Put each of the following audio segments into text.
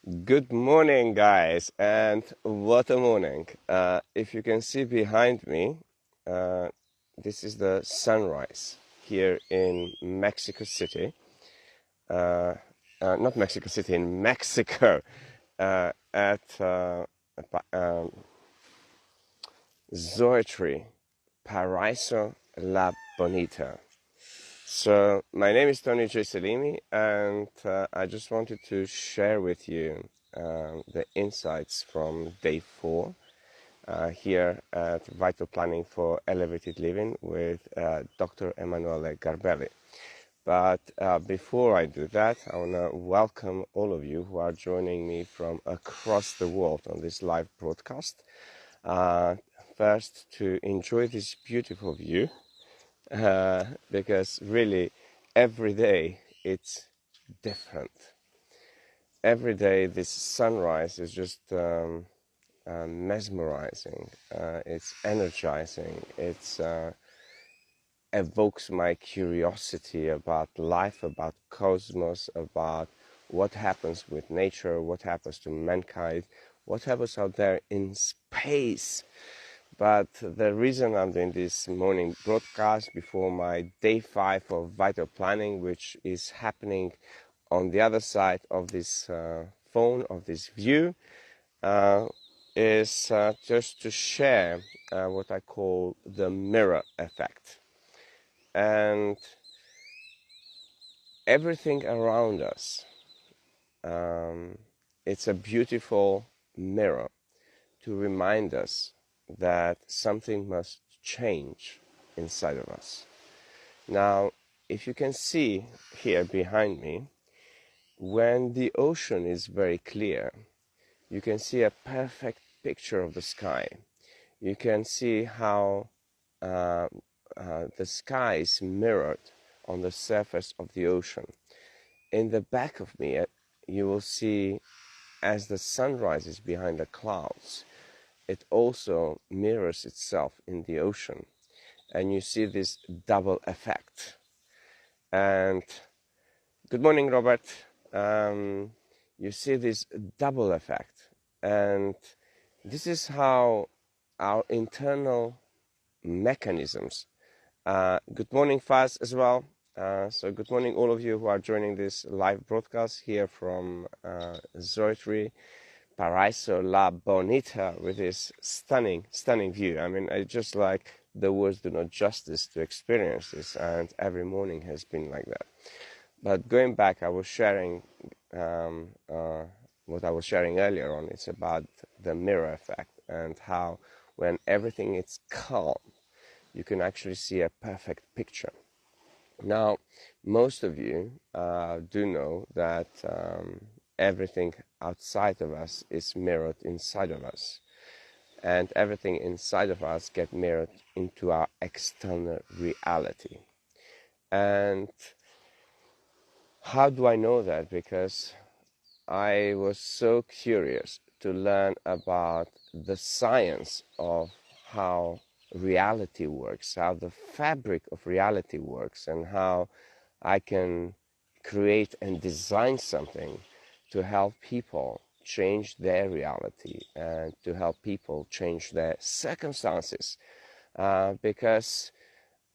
Good morning, guys, and what a morning. If you can see behind me, uh, this is the sunrise here in Mexico City. Not Mexico City, in Mexico, at Zoetry, Paraiso La Bonita. So, my name is Jeton Selimi, and I just wanted to share with you the insights from day 4 here at Vital Planning for Elevated Living with Dr. Emanuele Garbelli. But before I do that, I want to welcome all of you who are joining me from across the world on this live broadcast. First, to enjoy this beautiful view. Because really every day it's different. Every day this sunrise is just mesmerizing. It's energizing. It's evokes my curiosity about life, about cosmos, about what happens with nature, what happens to mankind, what happens out there in space. But the reason I'm doing this morning broadcast before my day 5 of Vital Planning, which is happening on the other side of this phone, of this view, is just to share what I call the mirror effect. And everything around us, it's a beautiful mirror to remind us that something must change inside of us. Now, if you can see here behind me, when the ocean is very clear, you can see a perfect picture of the sky. You can see how the sky is mirrored on the surface of the ocean. In the back of me, you will see as the sun rises behind the clouds, it also mirrors itself in the ocean. And you see this double effect. And good morning, Robert. You see this double effect. And this is how our internal mechanisms. Good morning, Faz, as well. So good morning, all of you who are joining this live broadcast here from Zoetry, Paraiso La Bonita, with this stunning view. I mean, I just like the words do not justice to experience this, and every morning has been like that. But going back, I was sharing what I was sharing earlier on. It's about the mirror effect and how when everything is calm, you can actually see a perfect picture. Now, most of you do know that everything outside of us is mirrored inside of us. And everything inside of us gets mirrored into our external reality. And how do I know that? Because I was so curious to learn about the science of how reality works, how the fabric of reality works, and how I can create and design something to help people change their reality and to help people change their circumstances. Because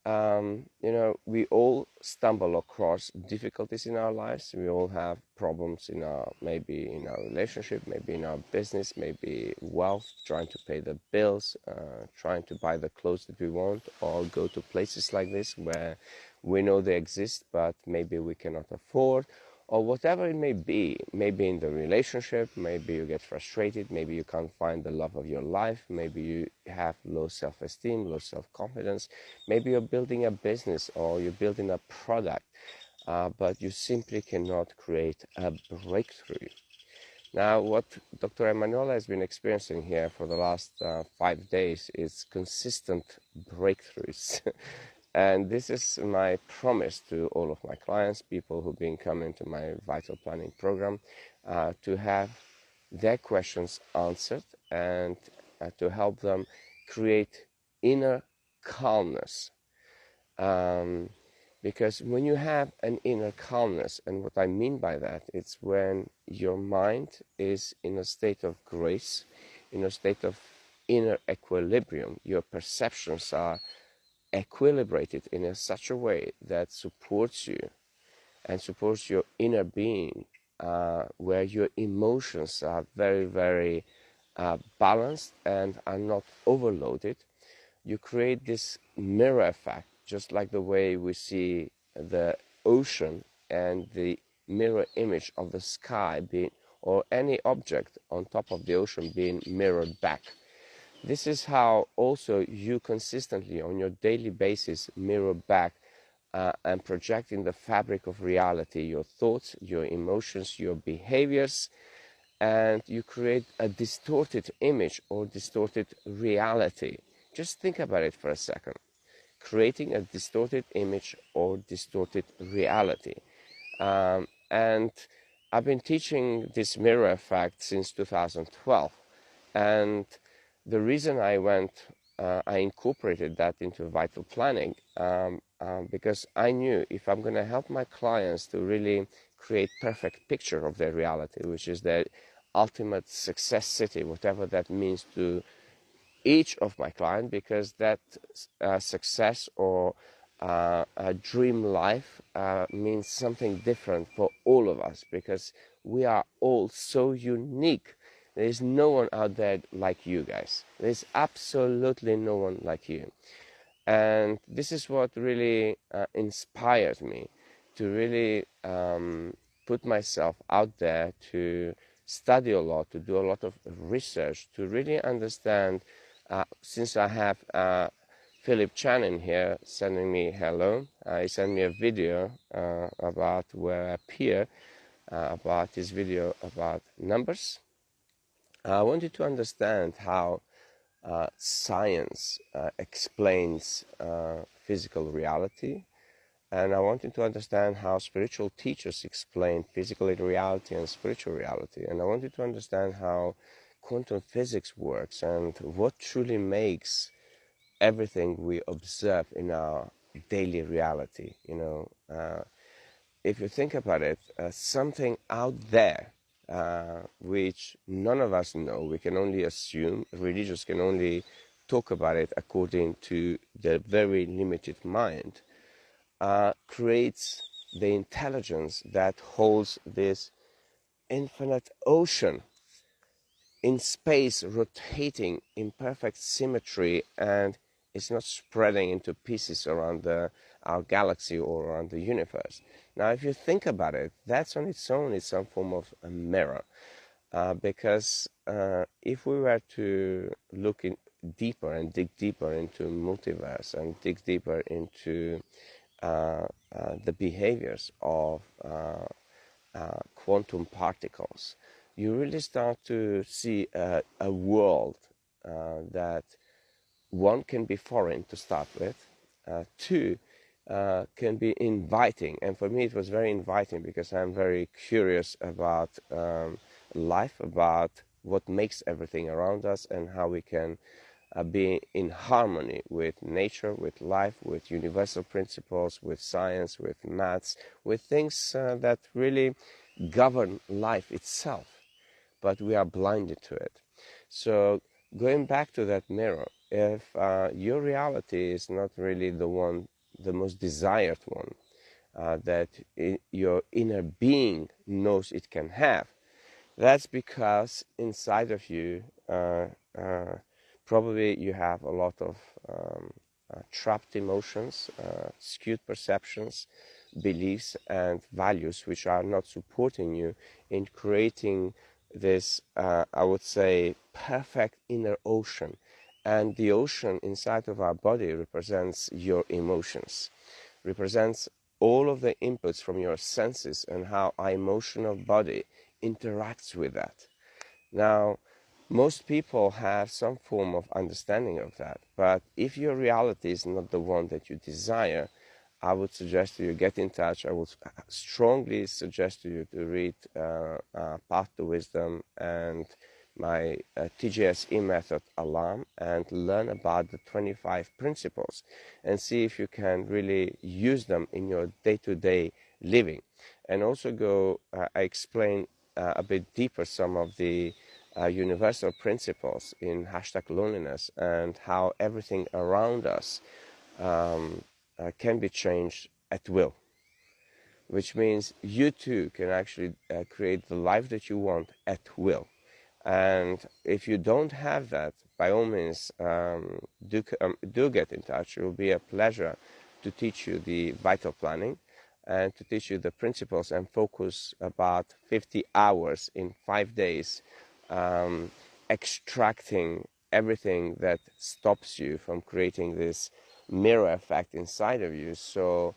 we all stumble across difficulties in our lives. We all have problems maybe in our relationship, maybe in our business, maybe wealth, trying to pay the bills, trying to buy the clothes that we want, or go to places like this where we know they exist, but maybe we cannot afford, or whatever it may be. Maybe in the relationship, maybe you get frustrated, maybe you can't find the love of your life, maybe you have low self-esteem, low self-confidence, maybe you're building a business or you're building a product, but you simply cannot create a breakthrough. Now, what Dr. Emanuele has been experiencing here for the last 5 days is consistent breakthroughs. And this is my promise to all of my clients, people who've been coming to my Vital Planning program, to have their questions answered and to help them create inner calmness. Because when you have an inner calmness, and what I mean by that, it's when your mind is in a state of grace, in a state of inner equilibrium, your perceptions are equilibrated in such a way that supports you and supports your inner being, where your emotions are very, very balanced and are not overloaded. You create this mirror effect, just like the way we see the ocean and the mirror image of the sky being, or any object on top of the ocean being mirrored back. This is how also you consistently on your daily basis mirror back and project in the fabric of reality your thoughts, your emotions, your behaviors, and you create a distorted image or distorted reality. Just think about it for a second. Creating a distorted image or distorted reality. And I've been teaching this mirror effect since 2012. And the reason I incorporated that into vital planning, because I knew if I'm going to help my clients to really create perfect picture of their reality, which is their ultimate success city, whatever that means to each of my clients, because that success or a dream life means something different for all of us, because we are all so unique. There is no one out there like you guys. There's absolutely no one like you. And this is what really inspired me to really put myself out there, to study a lot, to do a lot of research, to really understand, since I have Philip Channon here sending me hello. He sent me a video about where I appear, about his video about numbers. I wanted to understand how science explains physical reality, and I wanted to understand how spiritual teachers explain physical reality and spiritual reality, and I wanted to understand how quantum physics works and what truly makes everything we observe in our daily reality. If you think about it, something out there which none of us know, we can only assume, religious can only talk about it according to their very limited mind, creates the intelligence that holds this infinite ocean in space, rotating in perfect symmetry, and it's not spreading into pieces around our galaxy or around the universe. Now, if you think about it, that's on its own is some form of a mirror, because if we were to look deeper and dig deeper into multiverse and dig deeper into the behaviors of quantum particles, you really start to see a world that, one, can be foreign to start with, two, can be inviting. And for me, it was very inviting because I'm very curious about life, about what makes everything around us, and how we can be in harmony with nature, with life, with universal principles, with science, with maths, with things that really govern life itself, but we are blinded to it. So going back to that mirror, if your reality is not really the most desired one, that your inner being knows it can have, that's because inside of you, probably you have a lot of trapped emotions, skewed perceptions, beliefs, and values which are not supporting you in creating this, I would say, perfect inner ocean. And the ocean inside of our body represents your emotions, represents all of the inputs from your senses and how our emotional body interacts with that. Now, most people have some form of understanding of that, but if your reality is not the one that you desire, I would suggest to you get in touch. I would strongly suggest to you to read Path to Wisdom and my TGSE method alarm and learn about the 25 principles and see if you can really use them in your day-to-day living. And also I explain a bit deeper some of the universal principles in #loneliness and how everything around us can be changed at will, which means you too can actually create the life that you want at will. And if you don't have that, by all means, do get in touch. It will be a pleasure to teach you the vital planning and to teach you the principles and focus about 50 hours in 5 days, extracting everything that stops you from creating this mirror effect inside of you. So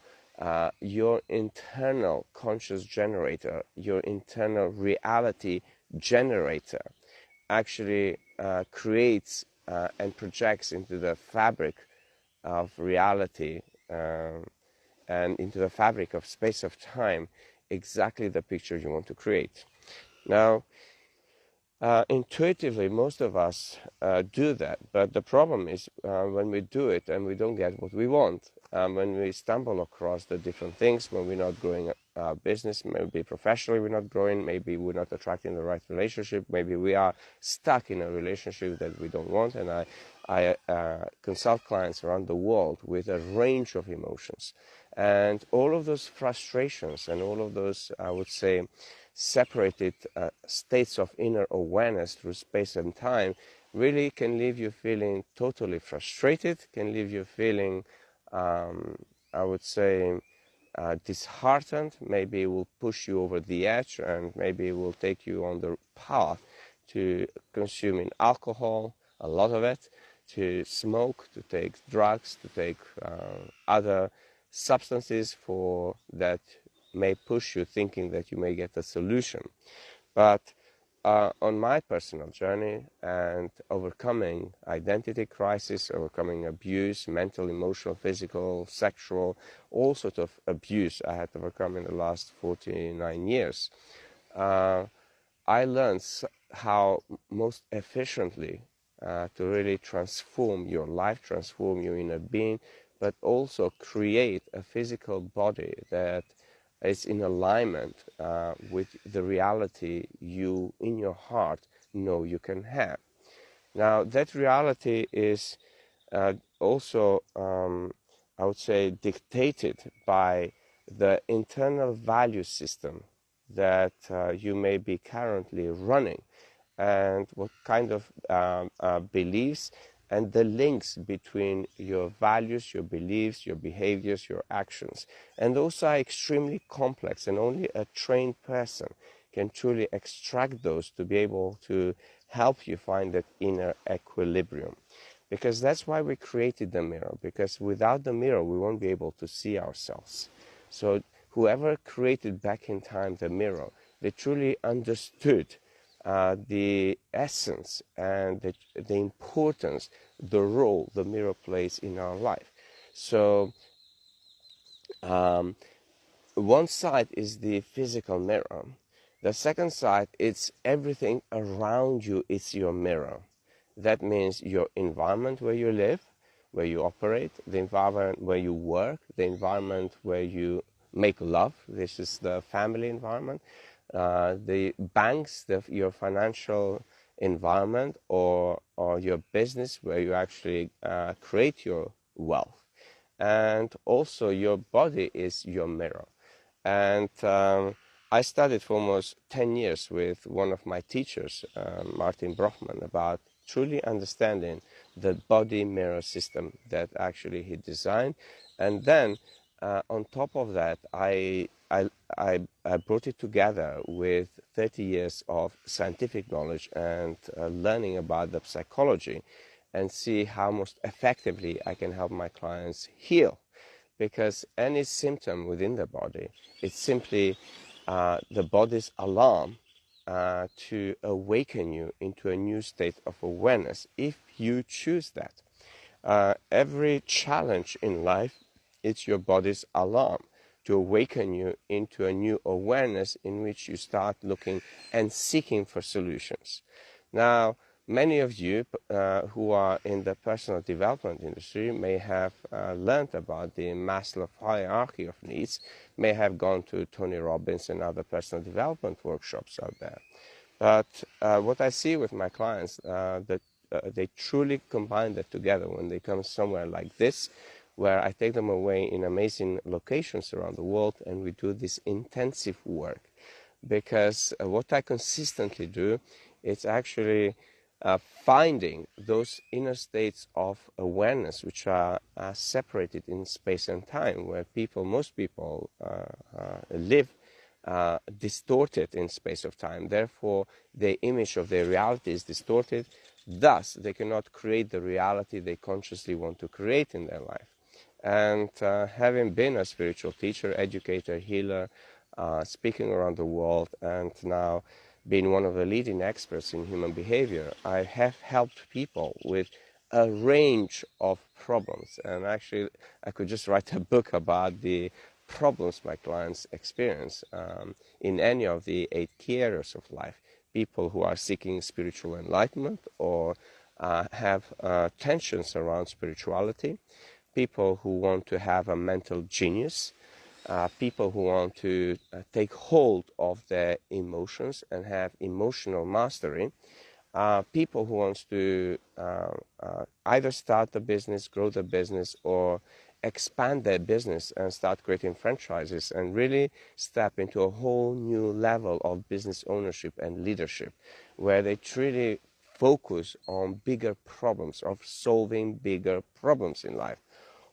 your internal conscious generator, your internal reality generator actually creates and projects into the fabric of reality and into the fabric of space of time exactly the picture you want to create. Now, intuitively, most of us do that, but the problem is when we do it and we don't get what we want, when we stumble across the different things, when we're not growing our business, maybe professionally we're not growing, maybe we're not attracting the right relationship, maybe we are stuck in a relationship that we don't want. And I consult clients around the world with a range of emotions. And all of those frustrations and all of those, I would say, separated states of inner awareness through space and time really can leave you feeling totally frustrated, can leave you feeling, I would say, disheartened. Maybe it will push you over the edge, and maybe it will take you on the path to consuming alcohol, a lot of it, to smoke, to take drugs, to take other substances for that may push you thinking that you may get a solution. But on my personal journey and overcoming identity crisis, overcoming abuse, mental, emotional, physical, sexual, all sorts of abuse I had to overcome in the last 49 years, I learned how most efficiently to really transform your life, transform your inner being, but also create a physical body that is in alignment with the reality you, in your heart, know you can have. Now, that reality is also, I would say, dictated by the internal value system that you may be currently running, and what kind of beliefs and the links between your values, your beliefs, your behaviors, your actions. And those are extremely complex, and only a trained person can truly extract those to be able to help you find that inner equilibrium. Because that's why we created the mirror, because without the mirror we won't be able to see ourselves. So whoever created back in time the mirror, they truly understood the essence and the importance, the role the mirror plays in our life. So one side is the physical mirror. The second side, it's everything around you, it's your mirror. That means your environment where you live, where you operate, the environment where you work, the environment where you make love. This is the family environment. The banks, your financial environment, or your business where you actually create your wealth. And also your body is your mirror. And I studied for almost 10 years with one of my teachers, Martin Brochman, about truly understanding the body mirror system that actually he designed. And then on top of that, I brought it together with 30 years of scientific knowledge and learning about the psychology, and see how most effectively I can help my clients heal. Because any symptom within the body, it's simply the body's alarm to awaken you into a new state of awareness, if you choose that. Every challenge in life, it's your body's alarm to awaken you into a new awareness in which you start looking and seeking for solutions. Now, many of you who are in the personal development industry may have learned about the Maslow hierarchy of needs, may have gone to Tony Robbins and other personal development workshops out there. But what I see with my clients, that they truly combine that together when they come somewhere like this, where I take them away in amazing locations around the world and we do this intensive work. Because what I consistently do is actually finding those inner states of awareness which are separated in space and time, where most people live distorted in space of time. Therefore, the image of their reality is distorted. Thus, they cannot create the reality they consciously want to create in their life. And having been a spiritual teacher, educator, healer, speaking around the world, and now being one of the leading experts in human behavior, I have helped people with a range of problems. And actually, I could just write a book about the problems my clients experience in any of the 8 key areas of life. People who are seeking spiritual enlightenment or have tensions around spirituality, people who want to have a mental genius, people who want to take hold of their emotions and have emotional mastery, people who want to either start a business, grow the business, or expand their business and start creating franchises and really step into a whole new level of business ownership and leadership, where they truly focus on bigger problems, of solving bigger problems in life,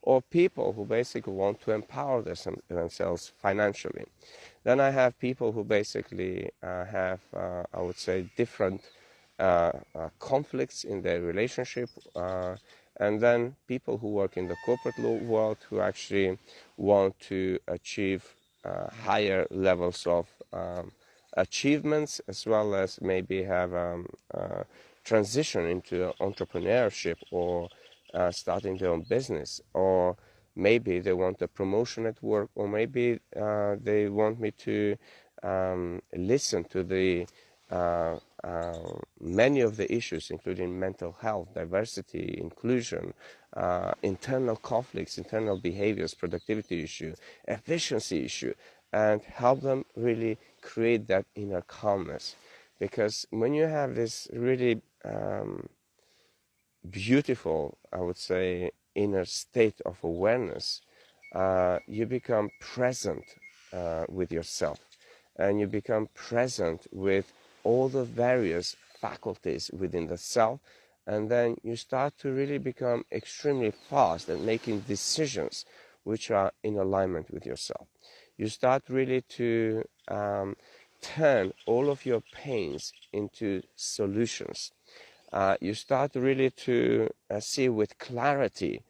or people who basically want to empower themselves financially. Then I have people who basically have, I would say, different conflicts in their relationship, and then people who work in the corporate world who actually want to achieve higher levels of achievements, as well as maybe have transition into entrepreneurship or starting their own business, or maybe they want a promotion at work, or maybe they want me to listen to the many of the issues, including mental health, diversity, inclusion, internal conflicts, internal behaviors, productivity issue, efficiency issue, and help them really create that inner calmness. Because when you have this really beautiful, I would say, inner state of awareness, you become present with yourself, and you become present with all the various faculties within the self, and then you start to really become extremely fast at making decisions which are in alignment with yourself. You start really to turn all of your pains into solutions. You start really to see with clarity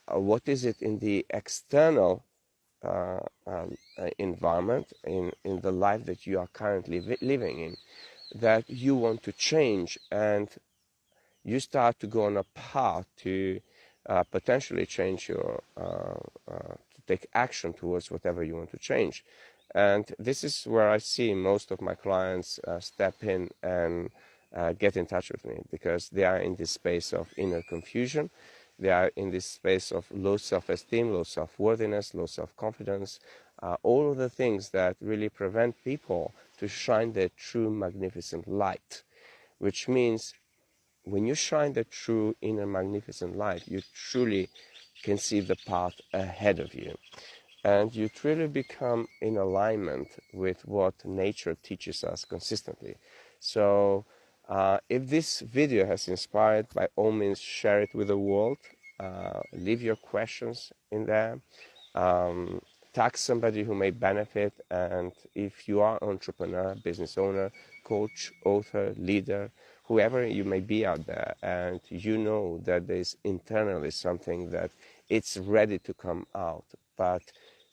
what is it in the external environment, in the life that you are currently living in, that you want to change, and you start to go on a path to potentially change your, to take action towards whatever you want to change. And this is where I see most of my clients step in and get in touch with me, because they are in this space of inner confusion. They are in this space of low self-esteem, low self-worthiness, low self-confidence, all of the things that really prevent people to shine their true magnificent light, which means when you shine the true inner magnificent light, you truly can see the path ahead of you. And you truly become in alignment with what nature teaches us consistently. So if this video has inspired, by all means share it with the world. Leave your questions in there. Tag somebody who may benefit. And if you are an entrepreneur, business owner, coach, author, leader, whoever you may be out there, and you know that there's internally something that it's ready to come out, but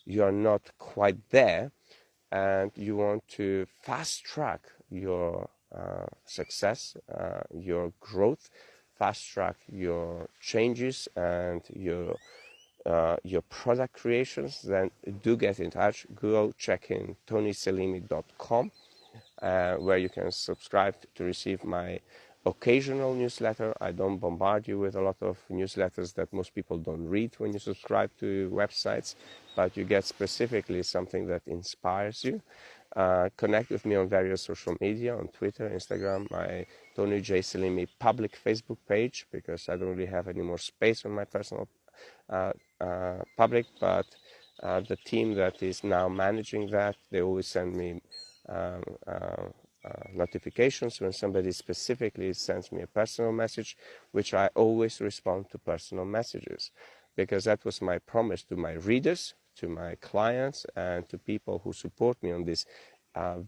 you are not quite there, and you want to fast track your success, your growth, fast track your changes and your product creations, then do get in touch. Go check in tonyselimi.com. where you can subscribe to receive my occasional newsletter. I don't bombard you with a lot of newsletters that most people don't read when you subscribe to websites, but you get specifically something that inspires you. Connect with me on various social media, on Twitter, Instagram, my Tony J. Selimi public Facebook page, because I don't really have any more space on my personal public, but the team that is now managing that, they always send me notifications when somebody specifically sends me a personal message, which I always respond to personal messages, because that was my promise to my readers, to my clients, and to people who support me on this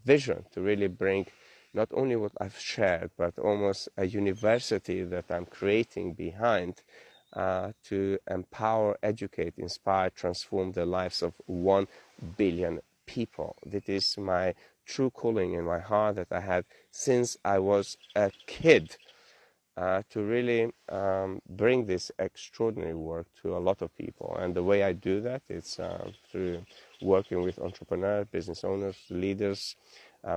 vision to really bring not only what I've shared, but almost a university that I'm creating behind to empower, educate, inspire, transform the lives of 1 billion people. That is my true calling in my heart that I had since I was a kid, to really bring this extraordinary work to a lot of people. And the way I do that is through working with entrepreneurs, business owners, leaders,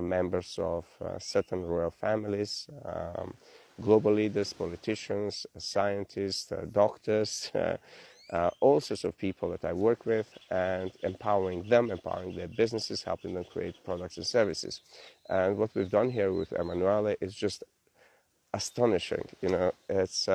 members of certain royal families, global leaders, politicians, scientists, doctors, all sorts of people that I work with, and empowering them, empowering their businesses, helping them create products and services. And what we've done here with Emanuele is just astonishing. You know, it's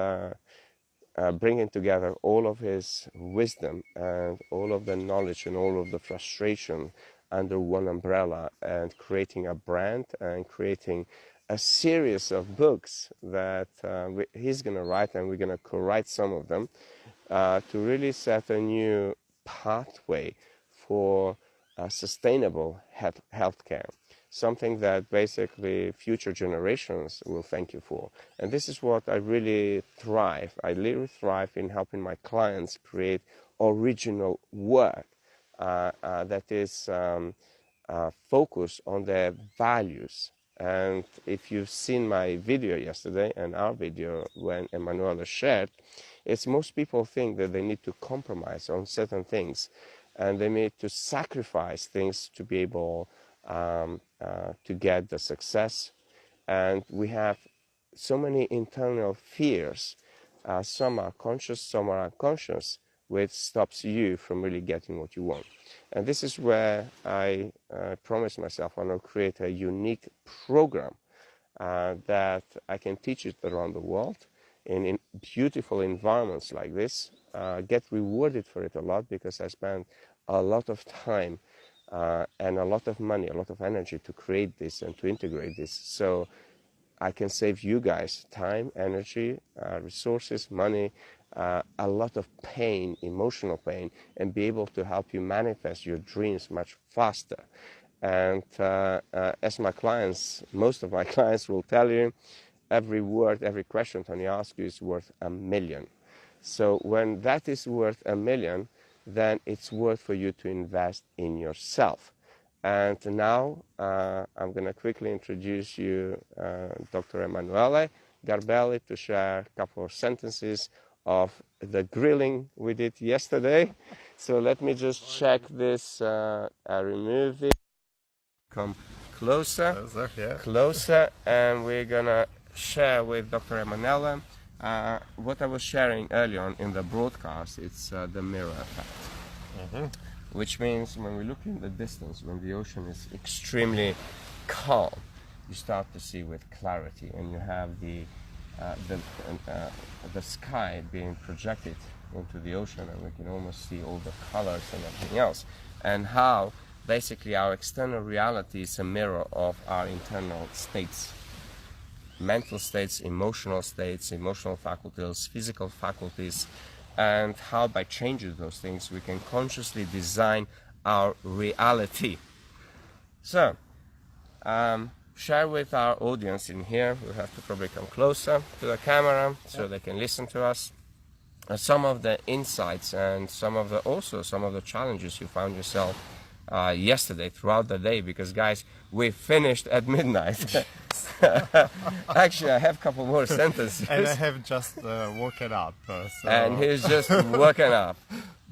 bringing together all of his wisdom and all of the knowledge and all of the frustration under one umbrella, and creating a brand and creating a series of books that he's going to write, and we're going to co-write some of them, to really set a new pathway for sustainable healthcare, something that basically future generations will thank you for. And this is what I really thrive. I literally thrive in helping my clients create original work that is focused on their values. And if you've seen my video yesterday and our video when Emanuele shared, it's most people think that they need to compromise on certain things, and they need to sacrifice things to be able to get the success. And we have so many internal fears. Some are conscious, some are unconscious, which stops you from really getting what you want. And this is where I promised myself I will create a unique program that I can teach it around the world in beautiful environments like this, get rewarded for it a lot, because I spent a lot of time and a lot of money, a lot of energy to create this and to integrate this. So I can save you guys time, energy, resources, money, a lot of pain, emotional pain, and be able to help you manifest your dreams much faster. And as my clients, most of my clients will tell you, every word, every question Tony asks you is worth $1 million. So when that is worth $1 million, then it's worth for you to invest in yourself. And now I'm going to quickly introduce you Dr. Emanuele Garbelli to share a couple of sentences of the grilling we did yesterday. So let me just check this. I remove it. Come closer, closer, and we're going to share with Dr. Emanuele what I was sharing earlier on in the broadcast. It's the mirror effect. Which means when we look in the distance, when the ocean is extremely calm, you start to see with clarity, and you have the sky being projected into the ocean, and we can almost see all the colors and everything else, and how basically our external reality is a mirror of our internal states, mental states, emotional faculties, physical faculties, and how by changing those things we can consciously design our reality. So, share with our audience in here, we have to probably come closer to the camera so they can listen to us, some of the insights and some of the challenges you found yourself yesterday throughout the day, because guys, we finished at midnight. Actually, I have a couple more sentences. And I have just woken up. And he's just woken up.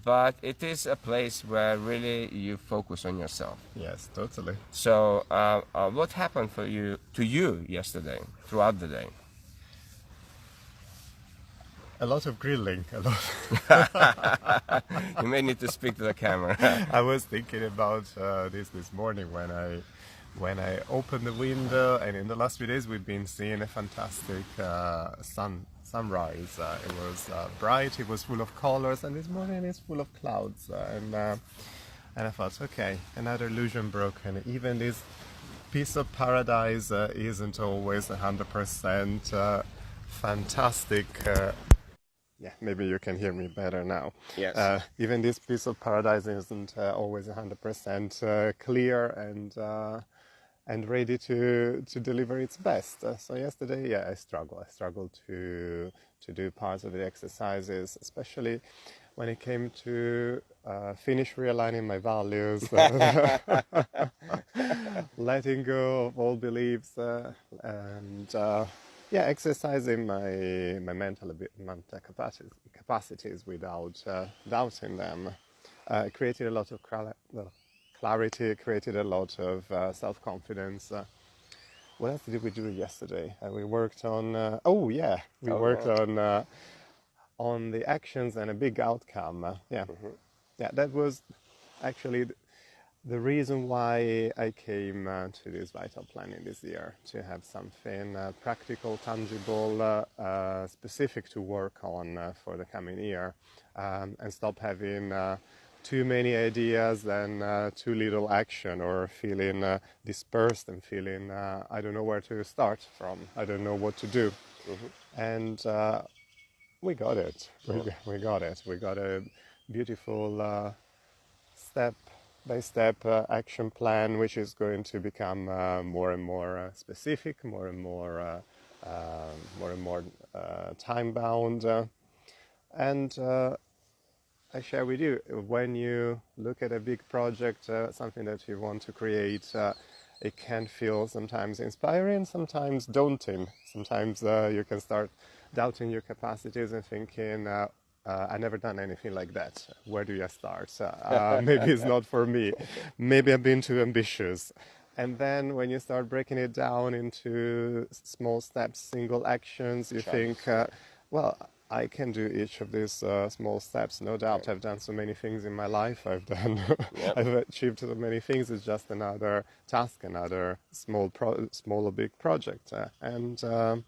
but it is a place where really you focus on yourself. Yes, totally. So what happened to you yesterday, throughout the day? A lot of grilling, a lot. You may need to speak to the camera. I was thinking about this morning when I opened the window, and in the last few days we've been seeing a fantastic sunrise. It was bright, it was full of colors, and this morning it's full of clouds. And I thought, okay, another illusion broken. Even this piece of paradise isn't always 100% fantastic. Yeah, maybe you can hear me better now. Yes. Even this piece of paradise isn't always 100% clear and ready to deliver its best. So yesterday, yeah, I struggled to do parts of the exercises, especially when it came to finish realigning my values, letting go of all beliefs, and yeah, exercising my mental capacities without doubting them. Created a lot of clarity, created a lot of self-confidence. What else did we do yesterday? We worked on. We worked on the actions and a big outcome. Yeah, that was actually the reason why I came to this vital planning this year, to have something practical, tangible, specific to work on for the coming year, and stop having too many ideas and too little action, or feeling dispersed and feeling I don't know where to start from, I don't know what to do. And we got it. We got it. We got a beautiful step-by-step action plan, which is going to become more and more specific, more and more time-bound. And I share with you, when you look at a big project, something that you want to create, it can feel sometimes inspiring, sometimes daunting. Sometimes you can start doubting your capacities and thinking, I never done anything like that. Where do I start? Maybe it's not for me. Maybe I've been too ambitious. And then when you start breaking it down into small steps, single actions, you think, well, I can do each of these small steps. No doubt, I've done so many things in my life. I've achieved so many things. It's just another task, another small or big project. And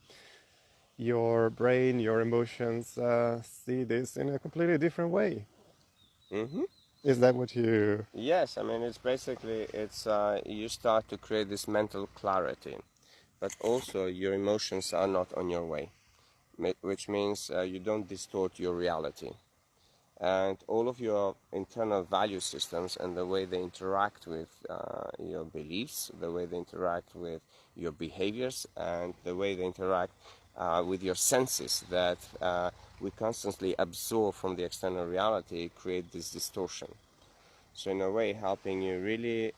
your brain, your emotions see this in a completely different way. Is that what you... Yes, I mean, it's basically, you start to create this mental clarity, but also your emotions are not on your way, which means you don't distort your reality. And all of your internal value systems and the way they interact with your beliefs, the way they interact with your behaviors, and the way they interact with your senses that we constantly absorb from the external reality, create this distortion. So in a way, helping you really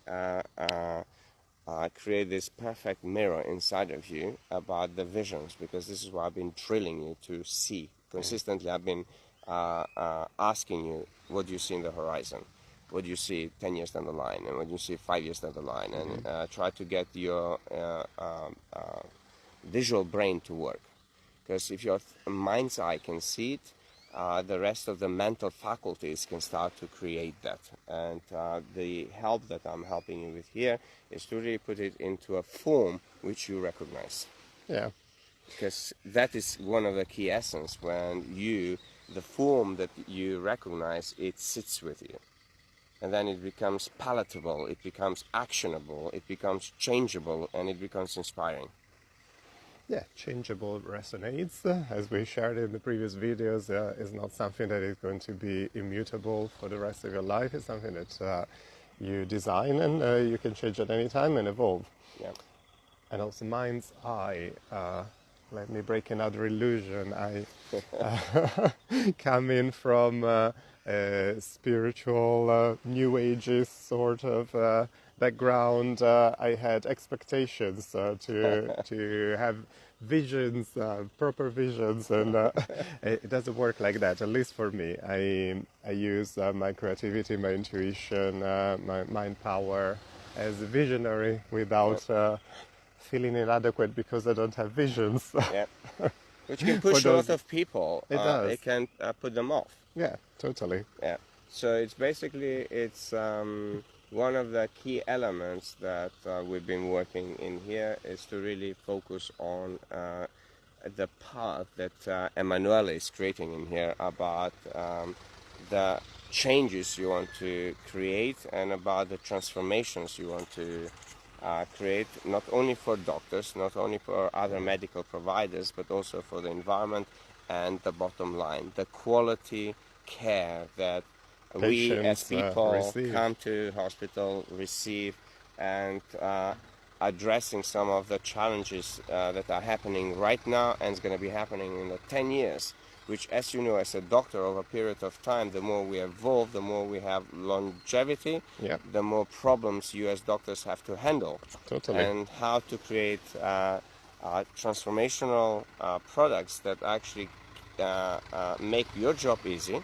create this perfect mirror inside of you about the visions, because this is what I've been drilling you to see consistently. I've been asking you, what do you see in the horizon? What do you see 10 years down the line? And what do you see 5 years down the line? And try to get your visual brain to work. Because if your mind's eye can see it, the rest of the mental faculties can start to create that. And the help that I'm helping you with here is to really put it into a form which you recognize. Yeah. Because that is one of the key essence. When the form that you recognize, it sits with you. And then it becomes palatable, it becomes actionable, it becomes changeable, and it becomes inspiring. Yeah, changeable resonates, as we shared in the previous videos, is not something that is going to be immutable for the rest of your life. It's something that you design and you can change at any time and evolve. Yeah. And also mind's eye. Let me break another illusion. I come in from a spiritual, new ageist sort of background, I had expectations to have visions, proper visions, and it doesn't work like that. At least for me, I use my creativity, my intuition, my mind power as a visionary without feeling inadequate because I don't have visions. Yeah. Which can push a lot of people. It does. It can put them off. Yeah, totally. Yeah. So it's basically one of the key elements that we've been working in here is to really focus on the path that Emanuele is creating in here about the changes you want to create and about the transformations you want to create, not only for doctors, not only for other medical providers, but also for the environment and the bottom line, the quality care that we as people come to hospital, receive, and addressing some of the challenges that are happening right now and is going to be happening in the 10 years, which, as you know, as a doctor, over a period of time, the more we evolve, the more we have longevity, the more problems you as doctors have to handle. Totally. And how to create transformational products that actually make your job easy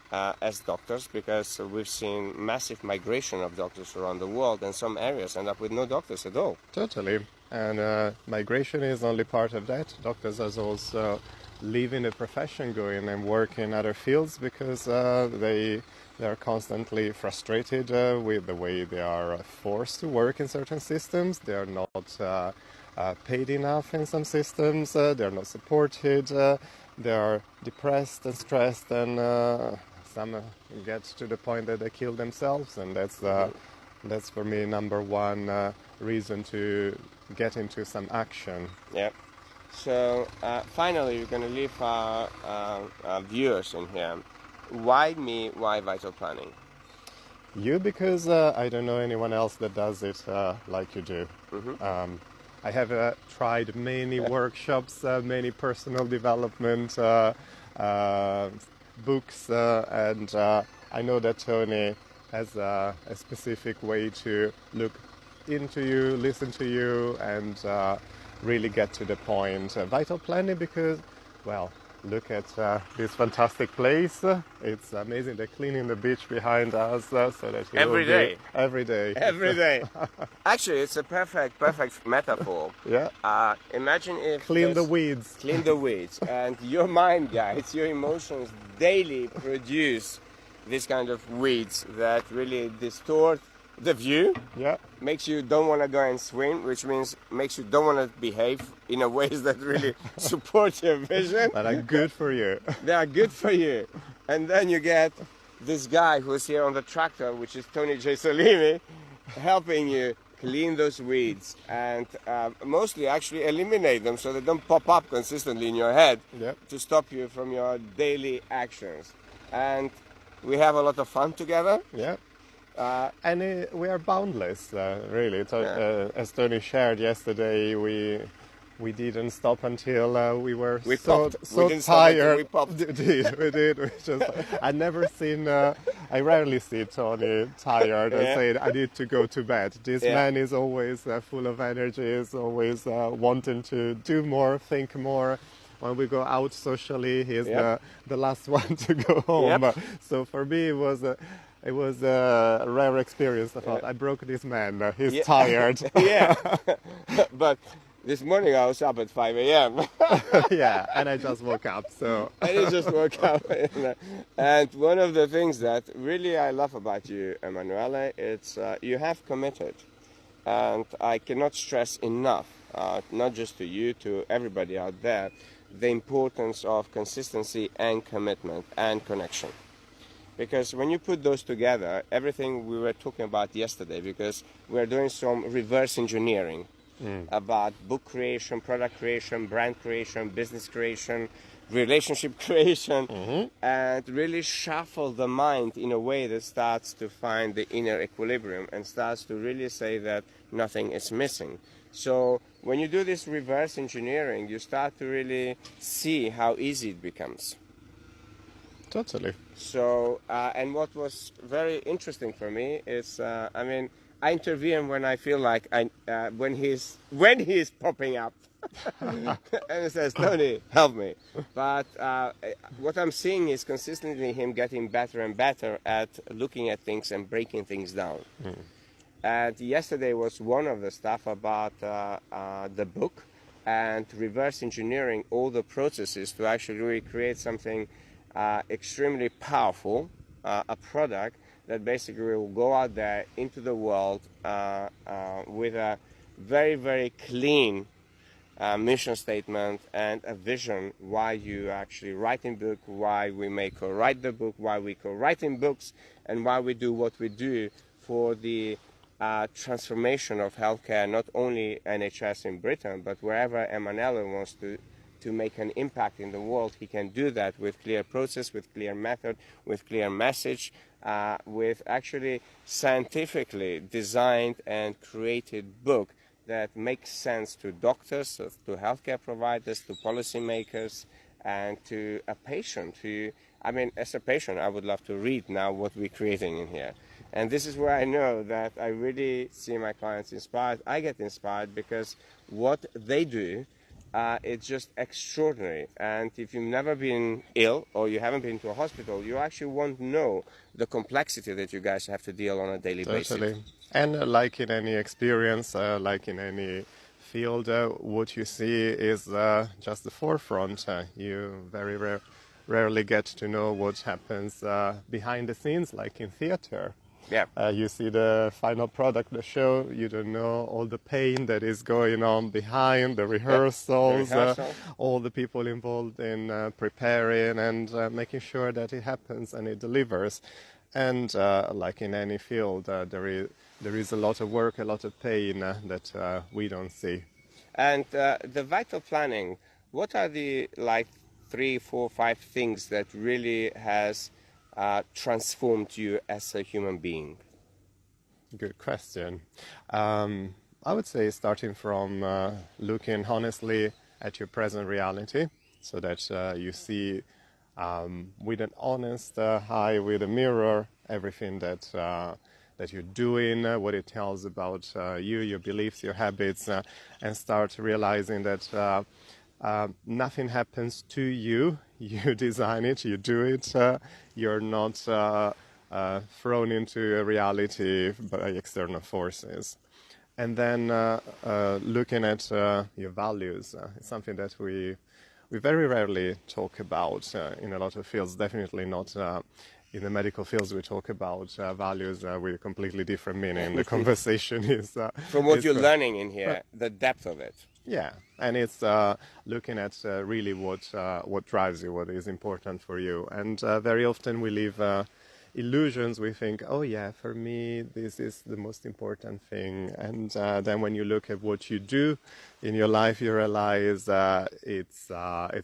as doctors, because we've seen massive migration of doctors around the world, and some areas end up with no doctors at all. Totally. And migration is only part of that. Doctors are also leaving the profession, going and work in other fields because they are constantly frustrated with the way they are forced to work in certain systems. They are not paid enough in some systems. They are not supported. They are depressed and stressed, and some get to the point that they kill themselves. And that's for me number one reason to get into some action. Yeah. So finally, we're going to leave our viewers in here. Why me? Why vital planning? You, because I don't know anyone else that does it like you do. I have tried many workshops, many personal development books, and I know that Tony has a specific way to look into you, listen to you, and really get to the point. Vital planning because, well, look at this fantastic place. It's amazing. They're cleaning the beach behind us so that you every day. Every day. Every day. Actually, it's a perfect metaphor. Yeah. Imagine if clean the weeds. Clean the weeds, and your mind, guys, your emotions daily produce this kind of weeds that really distort the view. Yeah. Makes you don't want to go and swim, which means makes you don't want to behave in a ways that really support your vision. That are good for you. They are good for you. And then you get this guy who's here on the tractor, which is Jeton Selimi, helping you clean those weeds and mostly actually eliminate them so they don't pop up consistently in your head to stop you from your daily actions. And we have a lot of fun together. Yeah. And we are boundless, really. As Tony shared yesterday, we didn't stop until we were so tired. We popped. We did. I rarely see Tony tired and saying, I need to go to bed. This man is always full of energy, is always wanting to do more, think more. When we go out socially, he's the last one to go home. So for me, it was a rare experience. I thought, I broke this man. He's tired. But this morning I was up at 5 a.m. And I just woke up. So I just woke up. And one of the things that really I love about you, Emanuele, it's you have committed. And I cannot stress enough, not just to you, to everybody out there, the importance of consistency and commitment and connection. Because when you put those together, everything we were talking about yesterday, because we're doing some reverse engineering about book creation, product creation, brand creation, business creation, relationship creation, and really shuffle the mind in a way that starts to find the inner equilibrium and starts to really say that nothing is missing. So when you do this reverse engineering, you start to really see how easy it becomes. Totally. So, and what was very interesting for me is, I intervene when I feel like when he's popping up, and he says, "Tony, help me." But what I'm seeing is consistently him getting better and better at looking at things and breaking things down. And yesterday was one of the stuff about the book and reverse engineering all the processes to actually really create something extremely powerful, a product that basically will go out there into the world with a very, very clean mission statement and a vision why you actually writing book, why we may co-write the book, why we co-writing books, and why we do what we do for the transformation of healthcare, not only NHS in Britain, but wherever Emanuele wants to make an impact in the world, he can do that with clear process, with clear method, with clear message, with actually scientifically designed and created book that makes sense to doctors, to healthcare providers, to policymakers, and to a patient who, I mean, as a patient, I would love to read now what we're creating in here. And this is where I know that I really see my clients inspired. I get inspired because what they do, it's just extraordinary. And if you've never been ill or you haven't been to a hospital, you actually won't know the complexity that you guys have to deal on a daily basis. And like in any experience, like in any field, what you see is just the forefront. You very rarely get to know what happens behind the scenes, like in theater. Yeah. You see the final product, the show, you don't know all the pain that is going on behind, the rehearsals, all the people involved in preparing and making sure that it happens and it delivers. And like in any field, there is a lot of work, a lot of pain that we don't see. And the vital planning, what are the like 3, 4, 5 things that really has transformed you as a human being? Good question. I would say starting from looking honestly at your present reality, so that you see with an honest eye, with a mirror, everything that you're doing, what it tells about you, your beliefs, your habits, and start realizing that nothing happens to you. You design it, you do it. You're not thrown into a reality by external forces. And then looking at your values, it's something that we very rarely talk about in a lot of fields, definitely not in the medical fields. We talk about values with a completely different meaning. The conversation is... From what you're learning in here, the depth of it. Yeah, and it's looking at really what drives you, what is important for you. And very often we leave illusions. We think, oh yeah, for me this is the most important thing. And then when you look at what you do in your life, you realize it's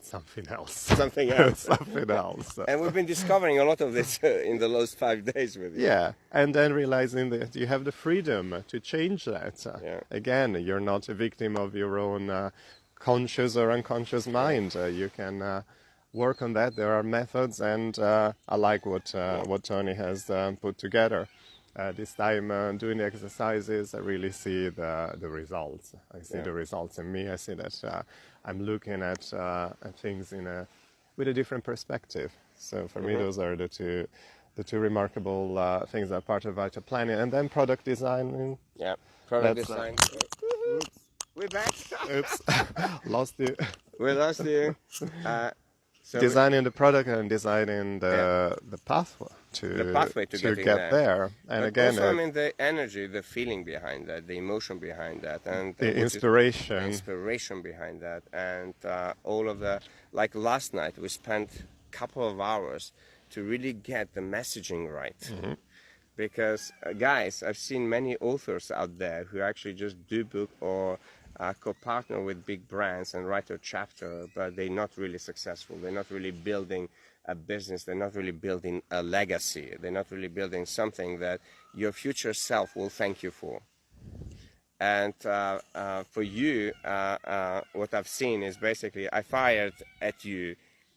something else. Something else. Something else. And we've been discovering a lot of this in the last 5 days with you. Yeah, and then realizing that you have the freedom to change that. Again, you're not a victim of your own conscious or unconscious mind. You can work on that. There are methods, and I like what Tony has put together. This time doing the exercises, I really see the results. I see the results in me. I see that I'm looking at things with a different perspective. So for me, those are the two remarkable things that are part of vital planning. And then product design. Yeah, product design. Oops. We're back. Oops, lost you. We lost you. So designing the product and designing the pathway to get there. And but again, also, I mean, the energy, the feeling behind that, the emotion behind that, and the inspiration behind that, and all of the, like last night, we spent a couple of hours to really get the messaging right. Mm-hmm. Because guys, I've seen many authors out there who actually just do book or co-partner with big brands and write a chapter, but they're not really successful. They're not really building a business. They're not really building a legacy. They're not really building something that your future self will thank you for. And for you, what I've seen is basically I fired at you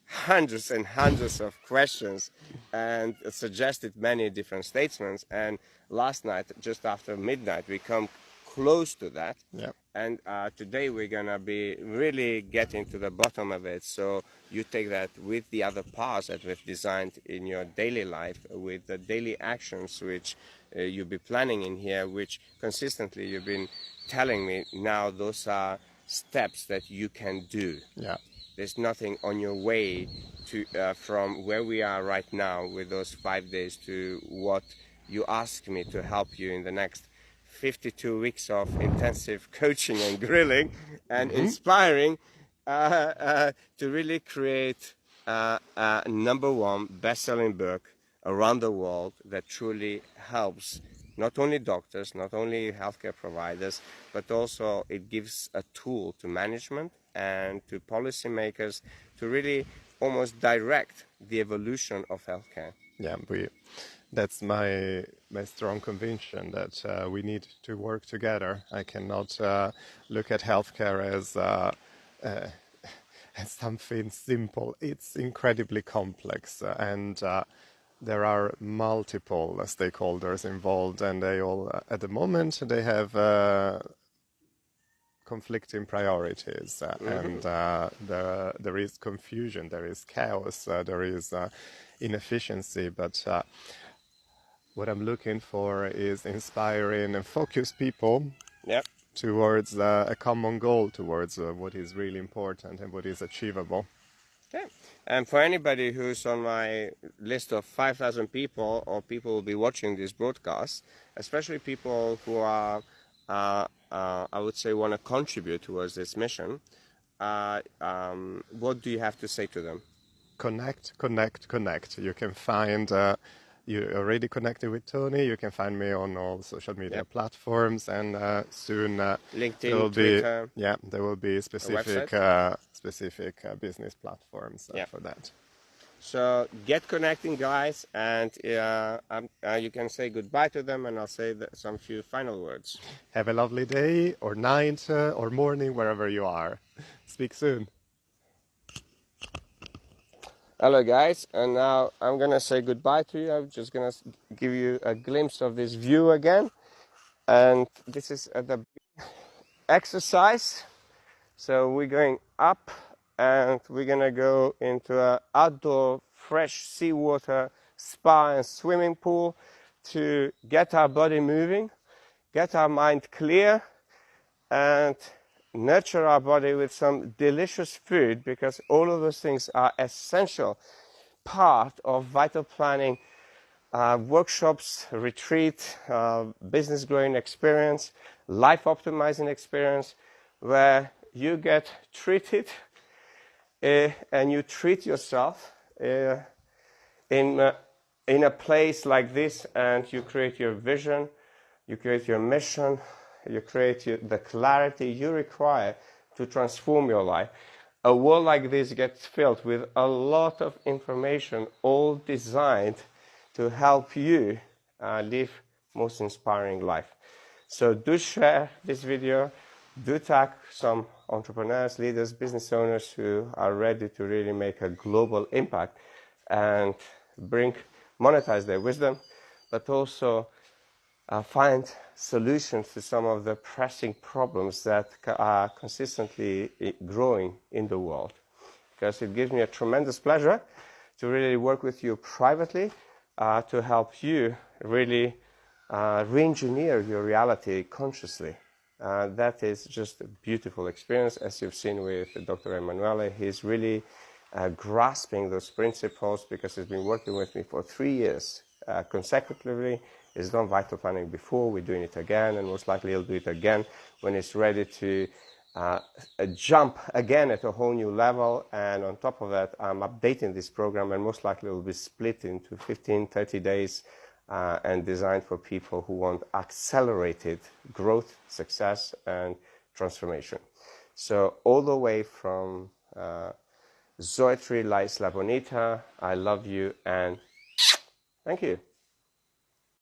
hundreds and hundreds of questions and suggested many different statements. And last night, just after midnight, we come close to that. Yeah. And today we're gonna be really getting to the bottom of it. So you take that with the other parts that we've designed in your daily life, with the daily actions which you'll be planning in here, which consistently you've been telling me now those are steps that you can do. Yeah. There's nothing on your way to from where we are right now with those 5 days to what you ask me to help you in the next 52 weeks of intensive coaching and grilling and inspiring to really create a #1 best-selling book around the world that truly helps not only doctors, not only healthcare providers, but also it gives a tool to management and to policymakers to really almost direct the evolution of healthcare. Yeah, that's my strong conviction that we need to work together. I cannot look at healthcare as something simple. It's incredibly complex, and there are multiple stakeholders involved, and they all, at the moment, they have conflicting priorities, and there is confusion, there is chaos, there is inefficiency, but what I'm looking for is inspiring and focused people towards a common goal, towards what is really important and what is achievable. Okay. And for anybody who's on my list of 5,000 people, or people will be watching this broadcast, especially people who are, I would say, want to contribute towards this mission, what do you have to say to them? Connect, connect, connect. You can find, you're already connected with Tony, you can find me on all social media platforms, and soon LinkedIn, Twitter. There will be specific business platforms for that. So get connecting, guys, and you can say goodbye to them, and I'll say some few final words. Have a lovely day, or night, or morning, wherever you are. Speak soon. Hello, guys, and now I'm gonna say goodbye to you. I'm just gonna give you a glimpse of this view again, and this is the exercise. So we're going up, and we're gonna go into an outdoor fresh seawater spa and swimming pool to get our body moving, get our mind clear, and nurture our body with some delicious food, because all of those things are essential part of vital planning workshops, retreat, business growing experience, life optimizing experience, where you get treated and you treat yourself in a place like this, and you create your vision, you create your mission, you create the clarity you require to transform your life. A world like this gets filled with a lot of information, all designed to help you live most inspiring life. So do share this video, do tag some entrepreneurs, leaders, business owners who are ready to really make a global impact and monetize their wisdom, but also find solutions to some of the pressing problems that are consistently growing in the world. Because it gives me a tremendous pleasure to really work with you privately to help you really re-engineer your reality consciously. That is just a beautiful experience, as you've seen with Dr. Emanuele. He's really grasping those principles, because he's been working with me for 3 years consecutively. He's done vital planning before, we're doing it again, and most likely he'll do it again when he's ready to jump again at a whole new level. And on top of that, I'm updating this program, and most likely it will be split into 15, 30 days and designed for people who want accelerated growth, success, and transformation. So all the way from Zoetri La Isla Bonita, I love you, and thank you.